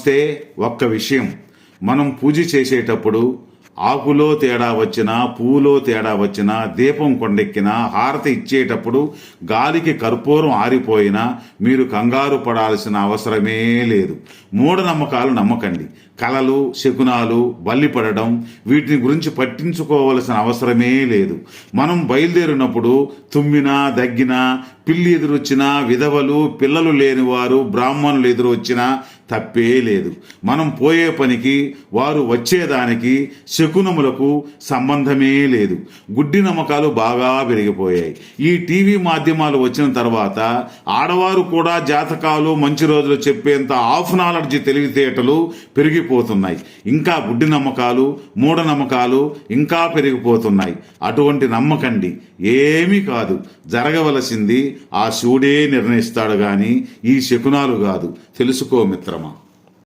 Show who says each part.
Speaker 1: వస్తే ఒక్క విషయం, మనం పూజ చేసేటప్పుడు ఆకులో తేడా వచ్చినా, పువ్వులో తేడా వచ్చినా, దీపం కొండెక్కినా, హారతి ఇచ్చేటప్పుడు గాలికి కర్పూరం ఆరిపోయినా మీరు కంగారు పడాల్సిన అవసరమే లేదు. మూఢనమ్మకాలు నమ్మకండి. కలలు, శకునాలు, బల్లిపడడం వీటిని గురించి పట్టించుకోవలసిన అవసరమే లేదు. మనం బయలుదేరినప్పుడు తుమ్మినా, దగ్గినా, పిల్లి ఎదురొచ్చినా, విధవలు, పిల్లలు లేనివారు, బ్రాహ్మణులు ఎదురొచ్చినా తప్పే లేదు. మనం పోయే పనికి, వారు వచ్చేదానికి శకునములకు సంబంధమే లేదు. గుడ్డి నమ్మకాలు బాగా పెరిగిపోయాయి. ఈ టీవీ మాధ్యమాలు వచ్చిన తర్వాత ఆడవారు కూడా జాతకాలు, మంచి రోజులు చెప్పేంత హాఫ్ నాలెడ్జ్, తెలివితేటలు పెరిగిపోతున్నాయి. ఇంకా గుడ్డి నమ్మకాలు, మూఢనమ్మకాలు ఇంకా పెరిగిపోతున్నాయి. అటువంటి నమ్మకండి. ఏమీ కాదు. జరగవలసింది ఆ శివుడే నిర్ణయిస్తాడు గాని ఈ శకునాలు కాదు. తెలుసుకో మిత్రమా.